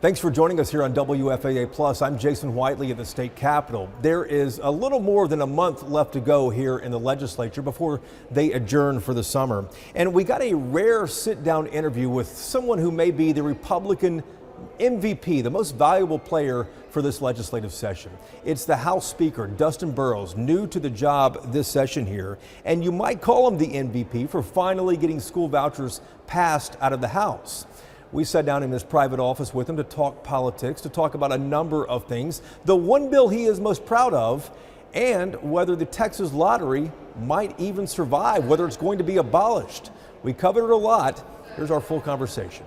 Thanks for joining us here on WFAA Plus. I'm Jason Whiteley at the state capitol. There is a little more than a month left to go here in the legislature before they adjourn for the summer. And we got a rare sit-down interview with someone who may be the Republican MVP, the most valuable player for this legislative session. It's the House Speaker, Dustin Burrows, new to the job this session here. And you might call him the MVP for finally getting school vouchers passed out of the House. We sat down in his private office with him to talk politics, to talk about a number of things, the one bill he is most proud of, and whether the Texas lottery might even survive, whether it's going to be abolished. We covered it a lot. Here's our full conversation.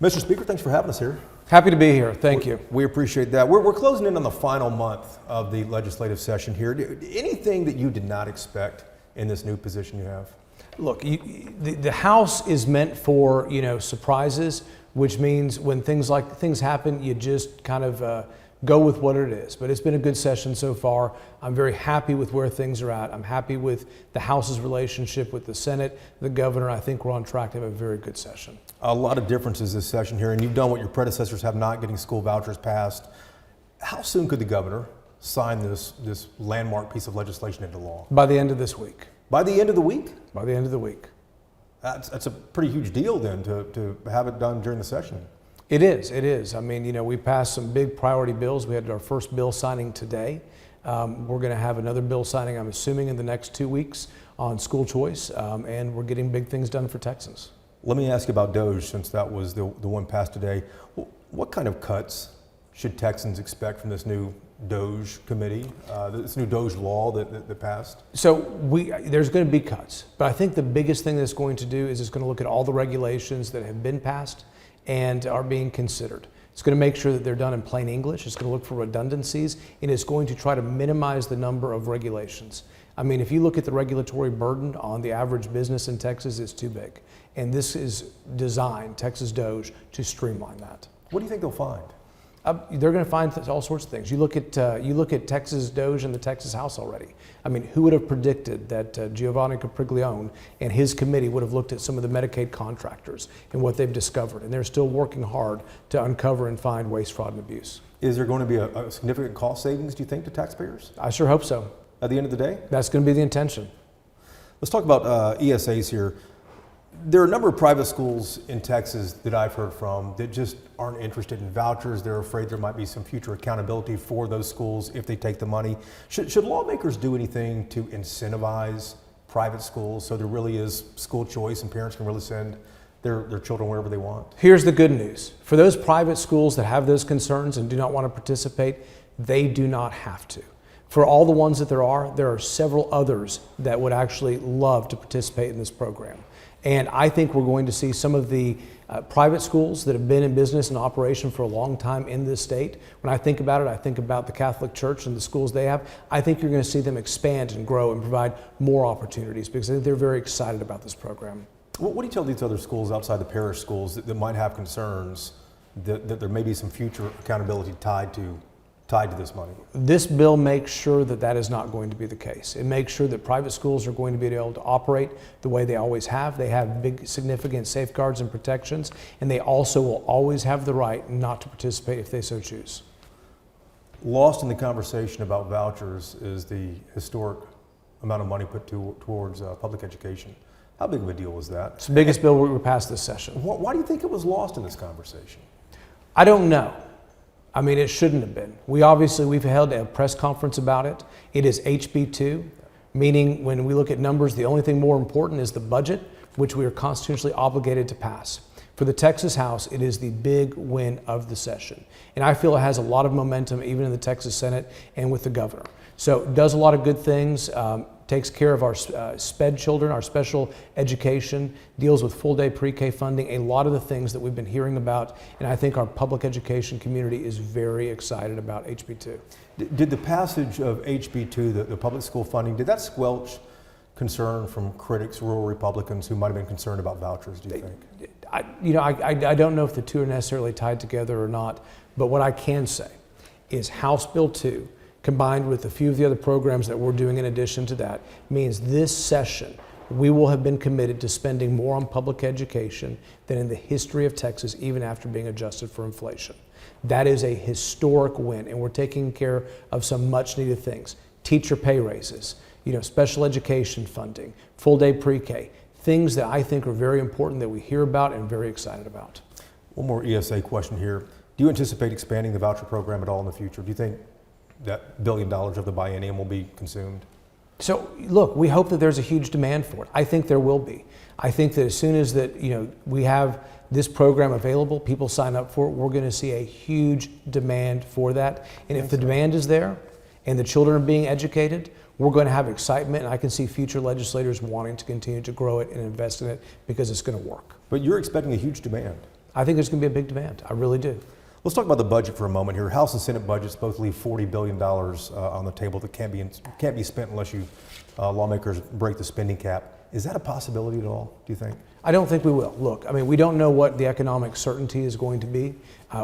Mr. Speaker, thanks for having us here. Happy to be here. Thank you. We appreciate that. We're closing in on the final month of the legislative session here. Anything that you did not expect in this new position you have? Look, the House is meant for, surprises, which means when things happen, you just kind of go with what it is. But it's been a good session so far. I'm very happy with where things are at. I'm happy with the House's relationship with the Senate, the governor. I think we're on track to have a very good session. A lot of differences this session here, and you've done what your predecessors have not, getting school vouchers passed. How soon could the governor sign this landmark piece of legislation into law? By the end of this week. By the end of the week? By the end of the week. That's a pretty huge deal then to have it done during the session. It is. I mean, we passed some big priority bills. We had our first bill signing today. We're going to have another bill signing, I'm assuming, in the next 2 weeks on school choice, and we're getting big things done for Texans. Let me ask you about DOJ, since that was the one passed today. What kind of cuts should Texans expect from this new DOJ committee, this new DOJ law that passed? So there's going to be cuts, but I think the biggest thing that's going to do is it's going to look at all the regulations that have been passed and are being considered. It's going to make sure that they're done in plain English. It's going to look for redundancies, and it's going to try to minimize the number of regulations. I mean, if you look at the regulatory burden on the average business in Texas, it's too big. And this is designed, Texas DOJ, to streamline that. What do you think they'll find? They're going to find all sorts of things. You look at Texas DOJ and the Texas House already. I mean, who would have predicted that Giovanni Capriglione and his committee would have looked at some of the Medicaid contractors and what they've discovered? And they're still working hard to uncover and find waste, fraud, and abuse. Is there going to be a significant cost savings, do you think, to taxpayers? I sure hope so. At the end of the day? That's going to be the intention. Let's talk about ESAs here. There are a number of private schools in Texas that I've heard from that just aren't interested in vouchers. They're afraid there might be some future accountability for those schools if they take the money. Should lawmakers do anything to incentivize private schools so there really is school choice and parents can really send their children wherever they want? Here's the good news. For those private schools that have those concerns and do not want to participate, they do not have to. For all the ones that there are several others that would actually love to participate in this program. And I think we're going to see some of the private schools that have been in business and operation for a long time in this state. When I think about it, I think about the Catholic Church and the schools they have. I think you're going to see them expand and grow and provide more opportunities because I think they're very excited about this program. What do you tell these other schools outside the parish schools that might have concerns that there may be some future accountability tied to this money? This bill makes sure that is not going to be the case. It makes sure that private schools are going to be able to operate the way they always have. They have big, significant safeguards and protections, and they also will always have the right not to participate if they so choose. Lost in the conversation about vouchers is the historic amount of money put towards public education. How big of a deal was that? It's the biggest bill we passed this session. Why do you think it was lost in this conversation? I don't know. I mean, it shouldn't have been. We've held a press conference about it. It is HB2, meaning when we look at numbers, the only thing more important is the budget, which we are constitutionally obligated to pass. For the Texas House, it is the big win of the session. And I feel it has a lot of momentum even in the Texas Senate and with the governor. So it does a lot of good things, takes care of our SPED children, our special education, deals with full day pre-K funding, a lot of the things that we've been hearing about. And I think our public education community is very excited about HB2. Did the passage of HB2, the public school funding, did that squelch concern from critics, rural Republicans who might have been concerned about vouchers, do you think? I don't know if the two are necessarily tied together or not, but what I can say is House Bill 2, combined with a few of the other programs that we're doing in addition to that, means this session we will have been committed to spending more on public education than in the history of Texas, even after being adjusted for inflation. That is a historic win, and we're taking care of some much needed things. Teacher pay raises, special education funding, full day pre-K, things that I think are very important that we hear about and very excited about. One more ESA question here. Do you anticipate expanding the voucher program at all in the future? Do you think that $1 billion of the biennium will be consumed? So look, we hope that there's a huge demand for it. I think there will be. I think that as soon as we have this program available, people sign up for it, we're going to see a huge demand for that. And if the demand is there and the children are being educated, we're going to have excitement, and I can see future legislators wanting to continue to grow it and invest in it because it's going to work. But you're expecting a huge demand. I think there's going to be a big demand. I really do. Let's talk about the budget for a moment here. House and Senate budgets both leave $40 billion on the table that can't be spent unless lawmakers break the spending cap. Is that a possibility at all, do you think? I don't think we will. Look, we don't know what the economic certainty is going to be.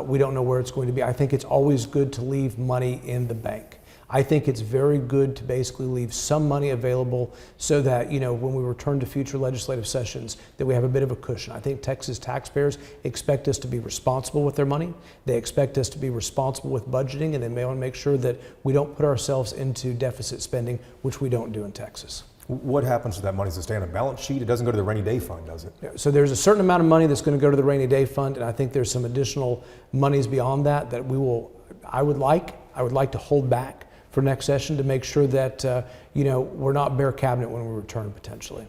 We don't know where it's going to be. I think it's always good to leave money in the bank. I think it's very good to basically leave some money available so that, when we return to future legislative sessions, that we have a bit of a cushion. I think Texas taxpayers expect us to be responsible with their money. They expect us to be responsible with budgeting, and they may want to make sure that we don't put ourselves into deficit spending, which we don't do in Texas. What happens to that money? Does it stay on a balance sheet? It doesn't go to the rainy day fund, does it? So there's a certain amount of money that's going to go to the rainy day fund, and I think there's some additional monies beyond that I would like to hold back for next session to make sure that we're not bare cabinet when we return potentially.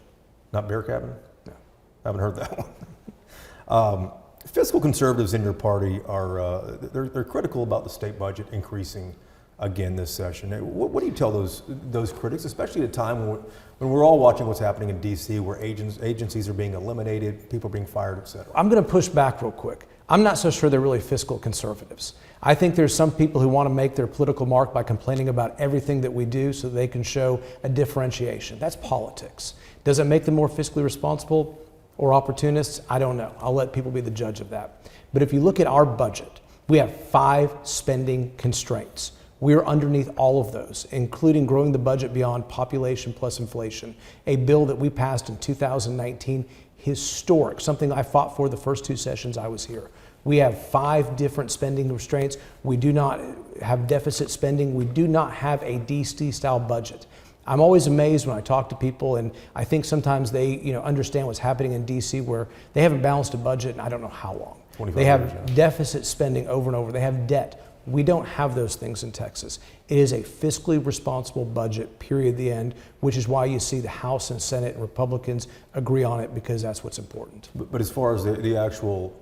Not bare cabinet? No. I haven't heard that one. Fiscal conservatives in your party are they're critical about the state budget increasing again this session. What do you tell those critics, especially at a time when we're all watching what's happening in D.C., where agencies are being eliminated, people are being fired, et cetera? I'm going to push back real quick. I'm not so sure they're really fiscal conservatives. I think there's some people who want to make their political mark by complaining about everything that we do so they can show a differentiation. That's politics. Does it make them more fiscally responsible or opportunists? I don't know. I'll let people be the judge of that. But if you look at our budget, we have 5 spending constraints. We're underneath all of those, including growing the budget beyond population plus inflation, a bill that we passed in 2019, historic, something I fought for the first 2 sessions I was here. We have 5 different spending restraints. We do not have deficit spending. We do not have a DC style budget. I'm always amazed when I talk to people, and I think sometimes they understand what's happening in DC, where they haven't balanced a budget in I don't know how long. They have deficit spending over and over. They have debt. We don't have those things in Texas. It is a fiscally responsible budget, period, the end, which is why you see the House and Senate and Republicans agree on it, because that's what's important. But as far as the actual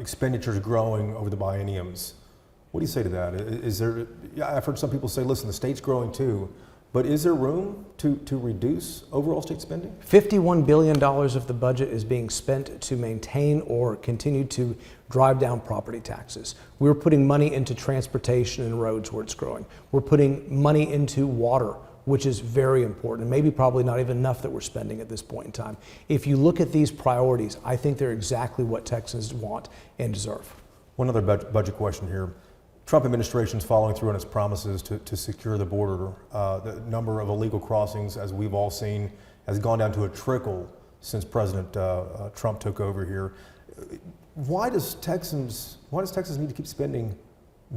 expenditures growing over the bienniums, what do you say to that? Is there? I've heard some people say, listen, the state's growing too, but is there room to reduce overall state spending? $51 billion of the budget is being spent to maintain or continue to drive down property taxes. We're putting money into transportation and roads where it's growing. We're putting money into water, which is very important, and maybe probably not even enough that we're spending at this point in time. If you look at these priorities, I think they're exactly what Texans want and deserve. One other budget question here. Trump administration's following through on its promises to secure the border. The number of illegal crossings, as we've all seen, has gone down to a trickle since President Trump took over here. Why does Texas need to keep spending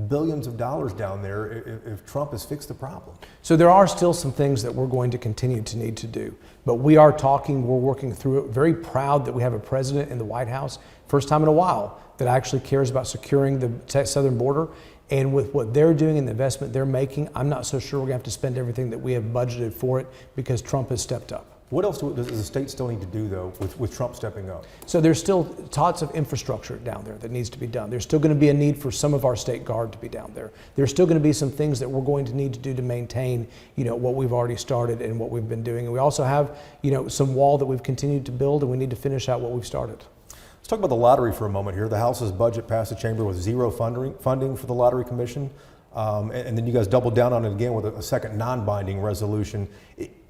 billions of dollars down there if Trump has fixed the problem? So there are still some things that we're going to continue to need to do, but we're working through it. Very proud that we have a president in the White House, first time in a while, that actually cares about securing the southern border. And with what they're doing and the investment they're making, I'm not so sure we're gonna have to spend everything that we have budgeted for it, because Trump has stepped up. What else does the state still need to do, though, with Trump stepping up? So there's still lots of infrastructure down there that needs to be done. There's still going to be a need for some of our state guard to be down there. There's still going to be some things that we're going to need to do to maintain, what we've already started and what we've been doing. And we also have, some wall that we've continued to build, and we need to finish out what we've started. Let's talk about the lottery for a moment here. The House's budget passed the chamber with 0 funding for the Lottery Commission. And then you guys doubled down on it again with a second non-binding resolution.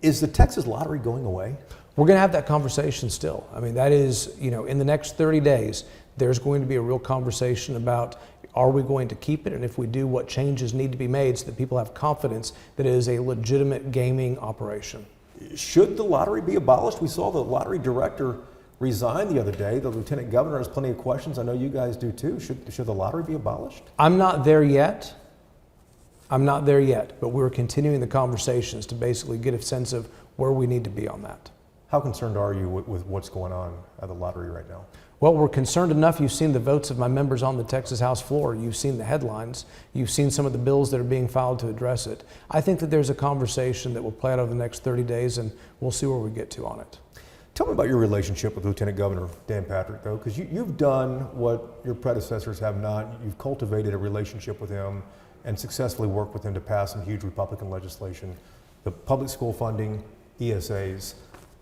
Is the Texas lottery going away? We're going to have that conversation still. That is, in the next 30 days, there's going to be a real conversation about, are we going to keep it? And if we do, what changes need to be made so that people have confidence that it is a legitimate gaming operation? Should the lottery be abolished? We saw the lottery director resign the other day. The lieutenant governor has plenty of questions. I know you guys do too. Should the lottery be abolished? I'm not there yet. But we're continuing the conversations to basically get a sense of where we need to be on that. How concerned are you with what's going on at the lottery right now? Well, we're concerned enough. You've seen the votes of my members on the Texas House floor. You've seen the headlines. You've seen some of the bills that are being filed to address it. I think that there's a conversation that will play out over the next 30 days, and we'll see where we get to on it. Tell me about your relationship with Lieutenant Governor Dan Patrick, though, because you've done what your predecessors have not. You've cultivated a relationship with him and successfully worked with him to pass some huge Republican legislation, the public school funding, ESAs.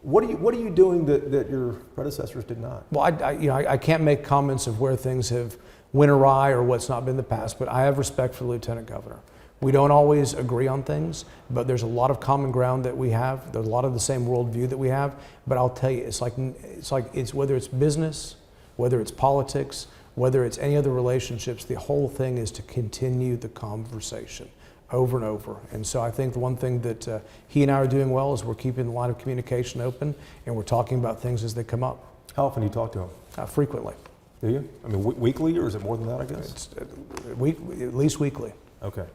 What are you doing that your predecessors did not? Well, I can't make comments of where things have went awry or what's not been in the past, but I have respect for the Lieutenant Governor. We don't always agree on things, but there's a lot of common ground that we have. There's a lot of the same worldview that we have. But I'll tell you, it's whether it's business, whether it's politics, whether it's any other relationships, the whole thing is to continue the conversation over and over. And so I think the one thing that he and I are doing well is we're keeping the line of communication open, and we're talking about things as they come up. How often do you talk to him? Frequently. Do you? I mean, weekly, or is it more than that, I guess? It's at least weekly. Okay.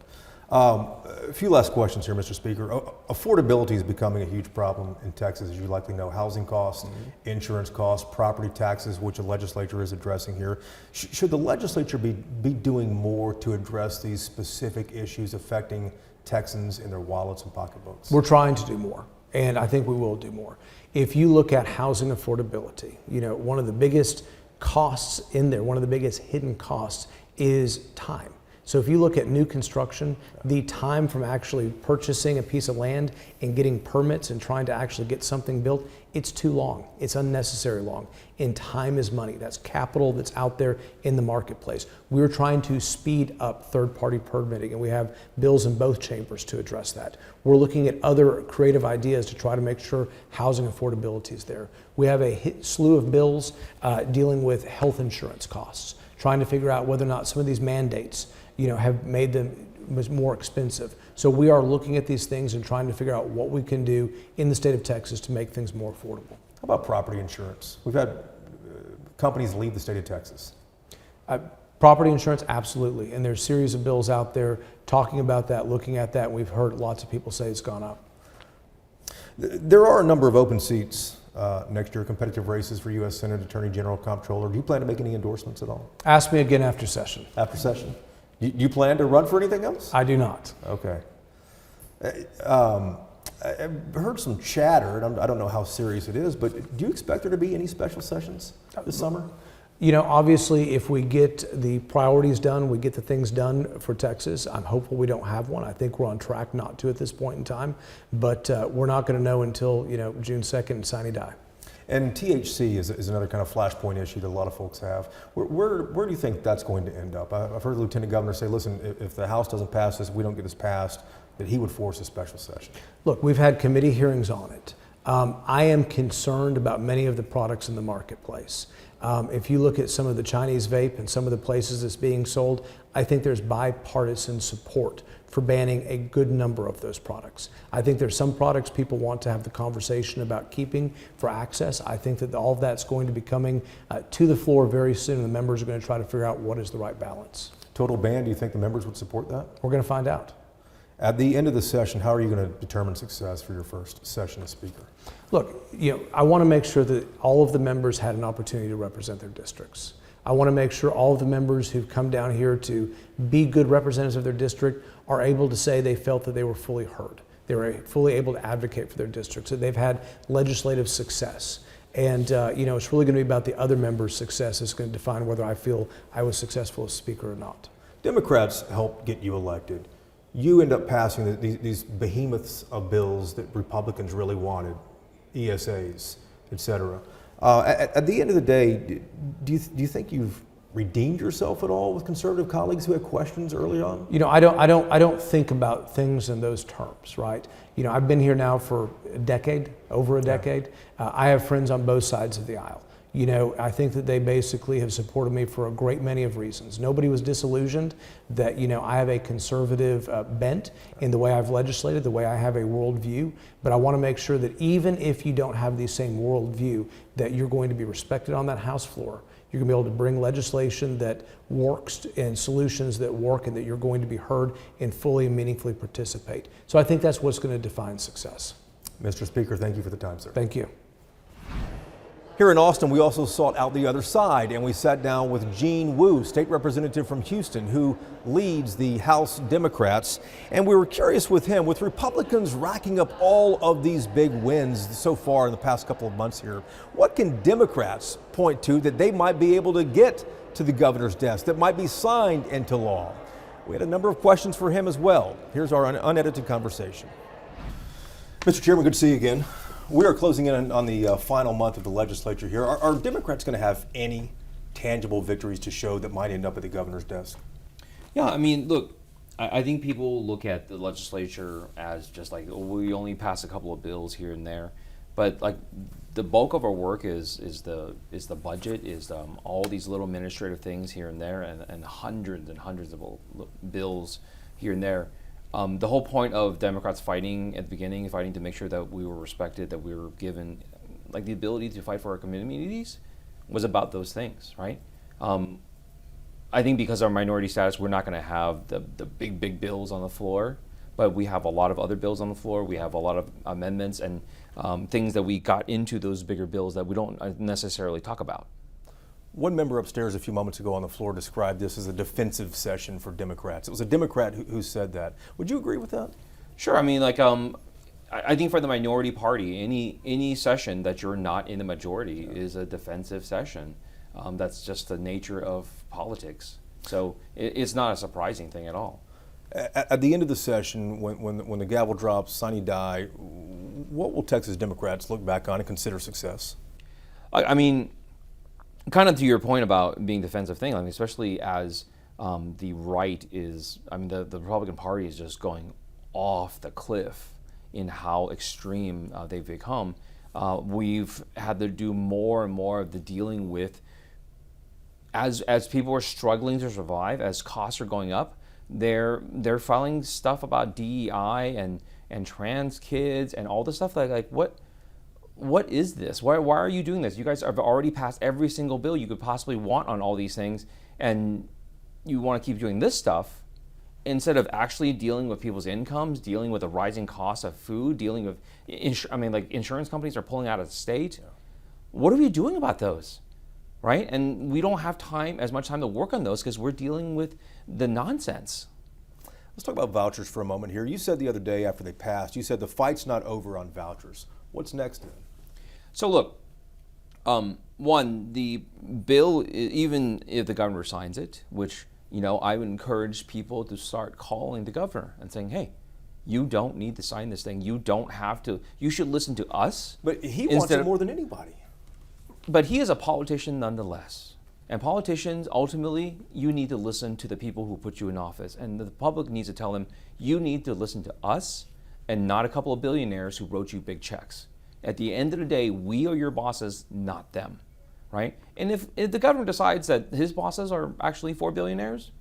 A few last questions here, Mr. Speaker. Affordability is becoming a huge problem in Texas, as you likely know. Housing costs, insurance costs, property taxes, which the legislature is addressing here. Should the legislature be doing more to address these specific issues affecting Texans in their wallets and pocketbooks? We're trying to do more, and I think we will do more. If you look at housing affordability, one of the biggest costs in there, one of the biggest hidden costs is time. So if you look at new construction, the time from actually purchasing a piece of land and getting permits and trying to actually get something built, it's too long. It's unnecessary long. And time is money. That's capital that's out there in the marketplace. We're trying to speed up third-party permitting, and we have bills in both chambers to address that. We're looking at other creative ideas to try to make sure housing affordability is there. We have a slew of bills dealing with health insurance costs, trying to figure out whether or not some of these mandates have made them more expensive. So we are looking at these things and trying to figure out what we can do in the state of Texas to make things more affordable. How about property insurance? We've had companies leave the state of Texas. Property insurance, absolutely. And there's a series of bills out there talking about that, looking at that. And we've heard lots of people say it's gone up. There are a number of open seats next year, competitive races for U.S. Senate, Attorney General, Comptroller. Do you plan to make any endorsements at all? Ask me again after session. After session? Do you plan to run for anything else? I do not. Okay. I've heard some chatter, and I don't know how serious it is, but do you expect there to be any special sessions this summer? Obviously, if we get the priorities done, we get the things done for Texas, I'm hopeful we don't have one. I think we're on track not to at this point in time, but we're not going to know until, June 2nd and sine die. And THC is another kind of flashpoint issue that a lot of folks have. Where do you think that's going to end up? I've heard the Lieutenant Governor say, listen, if the House doesn't pass this, we don't get this passed, that he would force a special session. Look, we've had committee hearings on it. I am concerned about many of the products in the marketplace. If you look at some of the Chinese vape and some of the places it's being sold, I think there's bipartisan support for banning a good number of those products. I think there's some products people want to have the conversation about keeping for access. I think that all of that's going to be coming to the floor very soon. The members are going to try to figure out what is the right balance. Total ban, do you think the members would support that? We're going to find out. At the end of the session, how are you going to determine success for your first session as Speaker? Look, I want to make sure that all of the members had an opportunity to represent their districts. I want to make sure all of the members who've come down here to be good representatives of their district are able to say they felt that they were fully heard. They were fully able to advocate for their districts, that they've had legislative success. And it's really going to be about the other members' success that's going to define whether I feel I was successful as Speaker or not. Democrats helped get you elected. You end up passing these behemoths of bills that Republicans really wanted, ESAs, et cetera. At the end of the day, do you think you've redeemed yourself at all with conservative colleagues who had questions early on? I don't think about things in those terms, right? I've been here now for a decade, over a decade. I have friends on both sides of the aisle. I think that they basically have supported me for a great many of reasons. Nobody was disillusioned that, I have a conservative bent in the way I've legislated, the way I have a worldview, but I want to make sure that even if you don't have the same worldview, that you're going to be respected on that House floor. You're going to be able to bring legislation that works and solutions that work, and that you're going to be heard and fully and meaningfully participate. So I think that's what's going to define success. Mr. Speaker, thank you for the time, sir. Thank you. Here in Austin, we also sought out the other side, and we sat down with Jean Wu, state representative from Houston, who leads the House Democrats. And we were curious with him, with Republicans racking up all of these big wins so far in the past couple of months here, what can Democrats point to that they might be able to get to the governor's desk, that might be signed into law? We had a number of questions for him as well. Here's our unedited conversation. Mr. Chairman, good to see you again. We are closing in on the final month of the legislature here. Are Democrats going to have any tangible victories to show that might end up at the governor's desk? Yeah, I mean, look, I think people look at the legislature as just like, oh, we only pass a couple of bills here and there, but like the bulk of our work is the budget, is all these little administrative things here and there, and hundreds of bills here and there. The whole point of Democrats fighting at the beginning, fighting to make sure that we were respected, that we were given like the ability to fight for our communities, was about those things, right? I think because of our minority status, we're not going to have the big bills on the floor, but we have a lot of other bills on the floor. We have a lot of amendments and things that we got into those bigger bills that we don't necessarily talk about. One member upstairs a few moments ago on the floor described this as a defensive session for Democrats. It was a Democrat who said that. Would you agree with that? Sure. I mean, like, I think for the minority party, any session that you're not in the majority is a defensive session. That's just the nature of politics. So it's not a surprising thing at all. At the end of the session, when the gavel drops, sine die, what will Texas Democrats look back on and consider success? I mean, kind of to your point about being defensive thing, I mean, especially as the right is, I mean, the Republican Party is just going off the cliff in how extreme they've become. We've had to do more and more of the dealing with, as people are struggling to survive, as costs are going up, they're filing stuff about DEI and trans kids and all this stuff. Like what is this? Why are you doing this? You guys have already passed every single bill you could possibly want on all these things, and you want to keep doing this stuff instead of actually dealing with people's incomes, dealing with the rising cost of food, dealing with, insurance companies are pulling out of the state. What are we doing about those, right? And we don't have as much time to work on those because we're dealing with the nonsense. Let's talk about vouchers for a moment here. You said the other day after they passed, you said the fight's not over on vouchers. What's next then? So look, one, the bill, even if the governor signs it, which, I would encourage people to start calling the governor and saying, hey, you don't need to sign this thing. You don't have to. You should listen to us. But he wants it more than anybody. But he is a politician nonetheless. And politicians, ultimately, you need to listen to the people who put you in office. And the public needs to tell them, you need to listen to us and not a couple of billionaires who wrote you big checks. At the end of the day, we are your bosses, not them, right? And if the governor decides that his bosses are actually 4 billionaires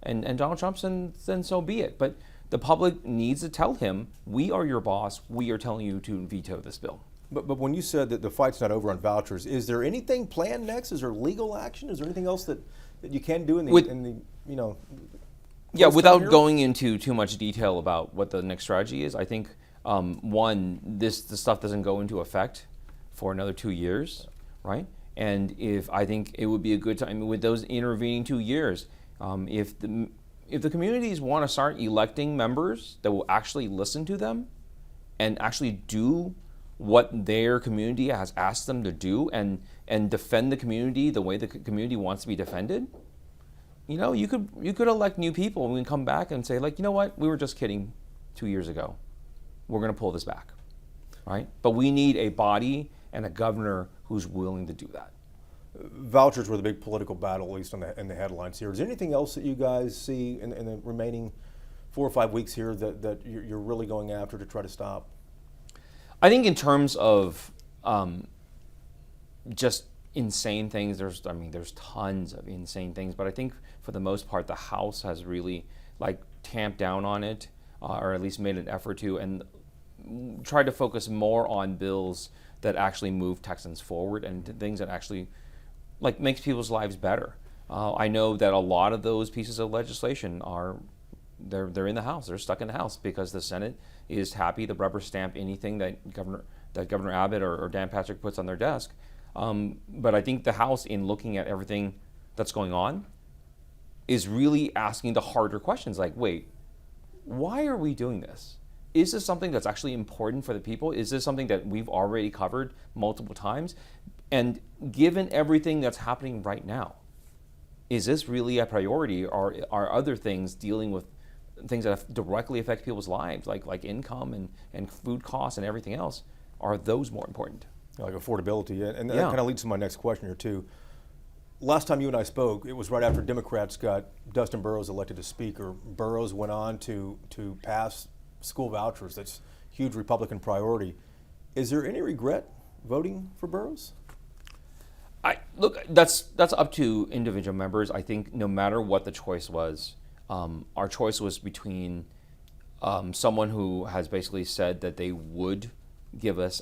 and Donald Trump's, then so be it. But the public needs to tell him, we are your boss, we are telling you to veto this bill. But when you said that the fight's not over on vouchers, is there anything planned next? Is there legal action? Is there anything else that you can do in the Yeah, without going into too much detail about what the next strategy is, I think one, the stuff doesn't go into effect for another 2 years, right? And I think it would be a good time with those intervening 2 years, if the communities want to start electing members that will actually listen to them and actually do what their community has asked them to do and defend the community the way the community wants to be defended, you could elect new people and we can come back and say, like, you know what, we were just kidding 2 years ago. We're going to pull this back, right? But we need a body and a governor who's willing to do that. Vouchers were the big political battle, at least in the headlines here. Is there anything else that you guys see in the remaining 4 or 5 weeks here that you're really going after to try to stop? I think in terms of just insane things. There's tons of insane things, but I think for the most part, the House has really like tamped down on it, or at least made an effort to, and tried to focus more on bills that actually move Texans forward and things that actually like makes people's lives better. I know that a lot of those pieces of legislation they're in the House. They're stuck in the House because the Senate is happy to rubber stamp anything that Governor Abbott or Dan Patrick puts on their desk. But I think the House, in looking at everything that's going on, is really asking the harder questions like, wait, why are we doing this? Is this something that's actually important for the people? Is this something that we've already covered multiple times? And given everything that's happening right now, is this really a priority, or are other things dealing with things that directly affect people's lives, like income and food costs and everything else, are those more important? Like affordability, and that Yeah. kind of leads to my next question here too. Last time you and I spoke, it was right after Democrats got Dustin Burrows elected as Speaker. Burrows went on to pass school vouchers. That's a huge Republican priority. Is there any regret voting for Burrows? Look, that's up to individual members. I think no matter what the choice was, our choice was between someone who has basically said that they would give us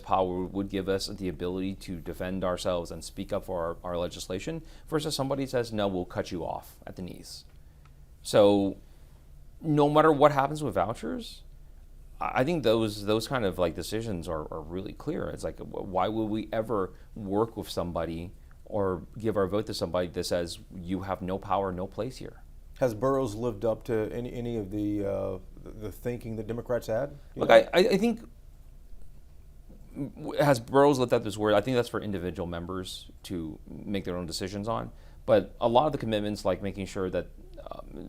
power, would give us the ability to defend ourselves and speak up for our legislation, versus somebody who says, no, we'll cut you off at the knees. So no matter what happens with vouchers, I think those kind of like decisions are really clear. It's like, why would we ever work with somebody or give our vote to somebody that says you have no power, no place here? Has Burrows lived up to any of the thinking that Democrats had? Look, I think, has Burrows lived up to his word? I think that's for individual members to make their own decisions on. But a lot of the commitments, like making sure that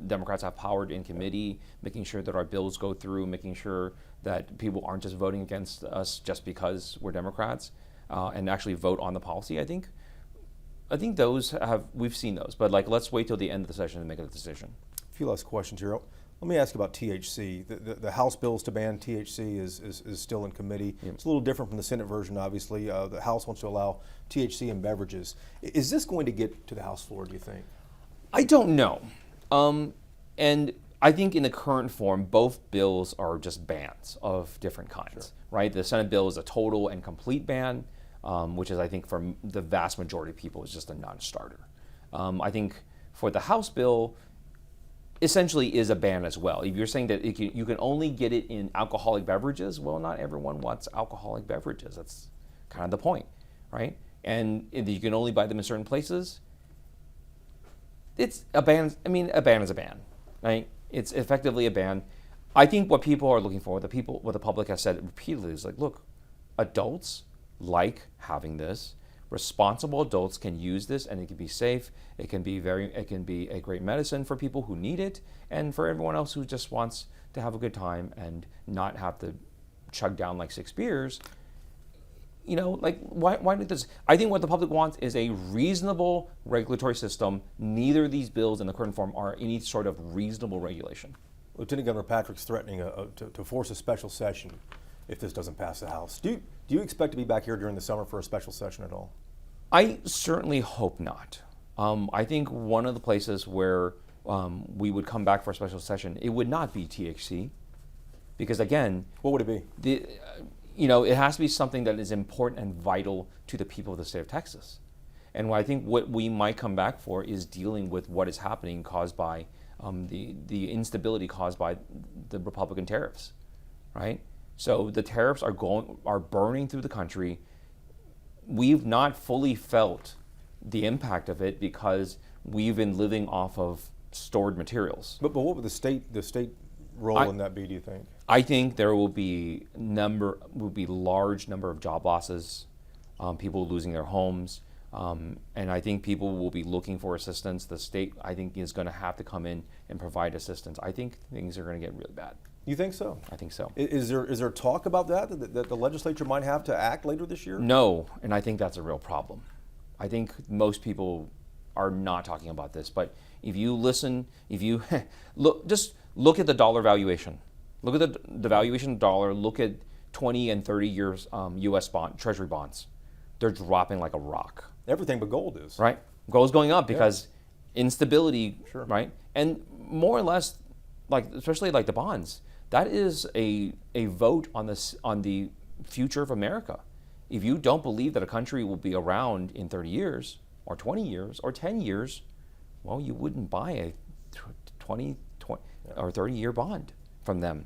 Democrats have power in committee, making sure that our bills go through, making sure that people aren't just voting against us just because we're Democrats, and actually vote on the policy. I think those we've seen those. But like, let's wait till the end of the session to make a decision. A few last questions here. Let me ask you about THC. The House bills to ban THC is still in committee. Yep. It's a little different from the Senate version, obviously. The House wants to allow THC in beverages. Is this going to get to the House floor, do you think? I don't know. And I think in the current form, both bills are just bans of different kinds, sure. Right? The Senate bill is a total and complete ban, which is, I think, for the vast majority of people, is just a non-starter. I think for the House bill, essentially is a ban as well. If you're saying that you can only get it in alcoholic beverages, well, not everyone wants alcoholic beverages. That's kind of the point, right? And you can only buy them in certain places. It's a ban. I mean, a ban is a ban, right? It's effectively a ban. I think what people are looking for, what the public has said repeatedly, is like, look, adults like having this. Responsible adults can use this, and it can be safe. It can be a great medicine for people who need it, and for everyone else who just wants to have a good time and not have to chug down like 6 beers. You know, like, why do this? I think what the public wants is a reasonable regulatory system. Neither of these bills in the current form are any sort of reasonable regulation. Lieutenant Governor Patrick's threatening to force a special session if this doesn't pass the House. Do you expect to be back here during the summer for a special session at all? I certainly hope not. I think one of the places where we would come back for a special session, it would not be THC, because again, what would it be? It has to be something that is important and vital to the people of the state of Texas. And I think what we might come back for is dealing with what is happening caused by the instability caused by the Republican tariffs, right? So the tariffs are burning through the country. We've not fully felt the impact of it because we've been living off of stored materials. But what would the state role in that be, do you think? I think there will be large number of job losses, people losing their homes, and I think people will be looking for assistance. The state, I think, is going to have to come in and provide assistance. I think things are going to get really bad. You think so? I think so. Is there talk about that the legislature might have to act later this year? No, and I think that's a real problem. I think most people are not talking about this, but if you listen, look at the dollar valuation. Look at the valuation of the dollar. Look at 20 and 30 years U.S. Treasury bonds. they're dropping like a rock. Everything but gold is. Right? Gold's going up because instability, Sure. right? And more or less, like especially like the bonds, that is a vote on the future of America. If you don't believe that a country will be around in 30 years or 20 years or 10 years, well, you wouldn't buy a 20 or 30-year bond from them.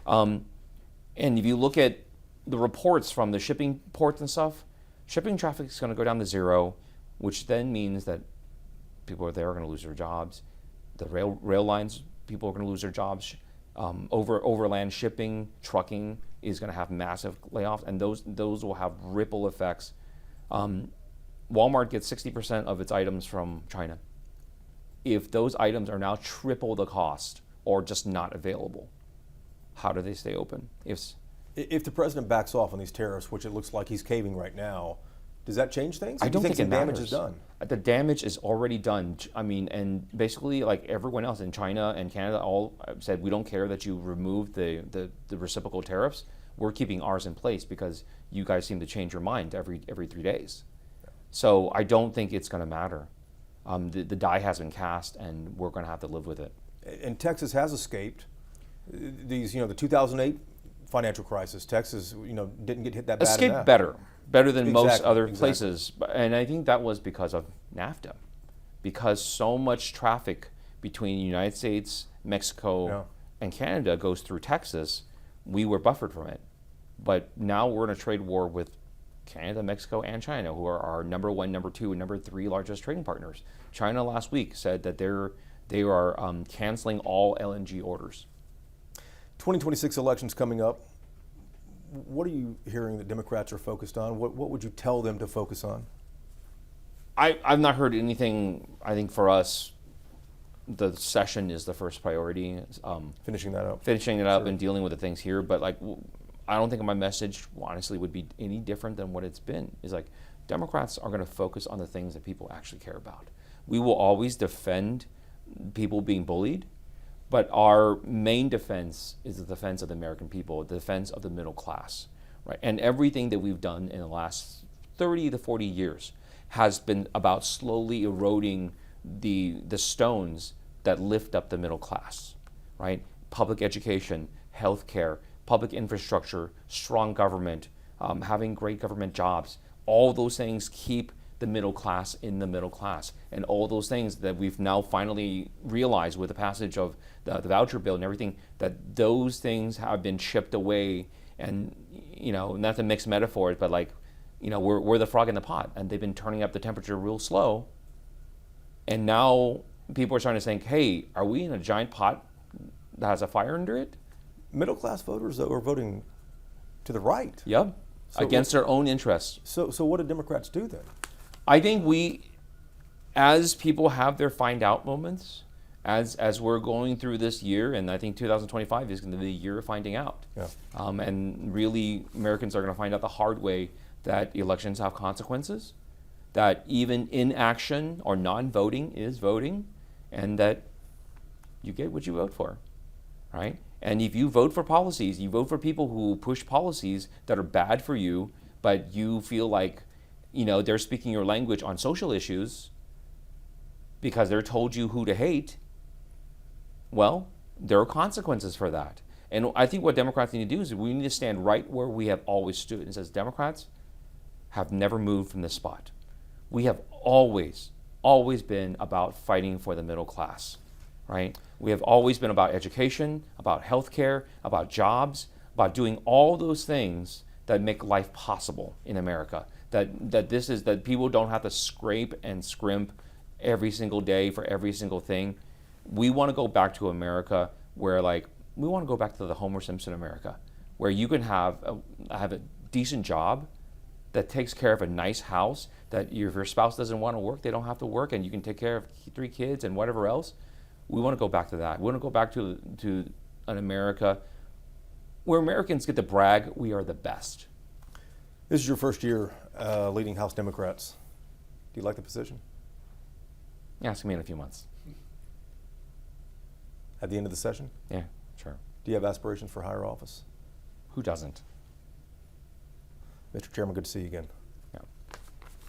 And if you look at the reports from the shipping ports and stuff, shipping traffic is going to go down to zero, which then means that people are there are going to lose their jobs. The rail lines, people are going to lose their jobs. Overland shipping, trucking is going to have massive layoffs, and those will have ripple effects. Walmart gets 60% of its items from China. If those items are now triple the cost or just not available, how do they stay open? If the president backs off on these tariffs, which it looks like he's caving right now, does that change things? I don't think the it damage matters. is done. The damage is already done. I mean, and basically, like everyone else in China and Canada, all said we don't care that you remove the reciprocal tariffs. We're keeping ours in place because you guys seem to change your mind every 3 days. So I don't think it's going to matter. The die has been cast, and we're going to have to live with it. And Texas has escaped these, the 2008 financial crisis. Texas, didn't get hit that bad. Escaped better than most other Exactly. places. And I think that was because of NAFTA, because so much traffic between the United States, Mexico, and Canada goes through Texas. We were buffered from it. But now we're in a trade war with Canada, Mexico, and China, who are our number 1, number 2, and number 3 largest trading partners. China last week said that they are canceling all LNG orders. 2026 elections coming up. What are you hearing that Democrats are focused on? What would you tell them to focus on? I've not heard anything. I think for us, the session is the first priority. Finishing that up. Finishing it up and dealing with the things here. But I don't think my message, honestly, would be any different than what it's been. Is like Democrats are going to focus on the things that people actually care about. We will always defend people being bullied, but our main defense is the defense of the American people, the defense of the middle class, right? And everything that we've done in the last 30 to 40 years has been about slowly eroding the stones that lift up the middle class, right? Public education, healthcare, public infrastructure, strong government, having great government jobs, all those things keep the middle class in the middle class. And all those things that we've now finally realized with the passage of the voucher bill and everything, that those things have been chipped away. And, not to mix metaphors, but we're the frog in the pot, and they've been turning up the temperature real slow. And now people are starting to think, hey, are we in a giant pot that has a fire under it? Middle class voters, though, are voting to the right. Yep, against their own interests. So what do Democrats do then? I think as people have their find out moments, as we're going through this year, and I think 2025 is going to be the year of finding out. Yeah. And really, Americans are going to find out the hard way that elections have consequences, that even inaction or non-voting is voting, and that you get what you vote for, right? And if you vote for policies, you vote for people who push policies that are bad for you, but you feel like they're speaking your language on social issues because they're told you who to hate, well, there are consequences for that. And I think what Democrats need to do is we need to stand right where we have always stood. It says Democrats have never moved from this spot. We have always been about fighting for the middle class, right? We have always been about education, about healthcare, about jobs, about doing all those things that make life possible in America. That people don't have to scrape and scrimp every single day for every single thing. We want to go back to America where we want to go back to the Homer Simpson America, where you can have a decent job that takes care of a nice house, that if your spouse doesn't want to work, they don't have to work, and you can take care of 3 kids and whatever else. We want to go back to that. We want to go back to an America where Americans get to brag, we are the best. This is your first year leading House Democrats. Do you like the position? Ask me in a few months. At the end of the session? Yeah, sure. Do you have aspirations for higher office? Who doesn't? Mr. Chairman, good to see you again.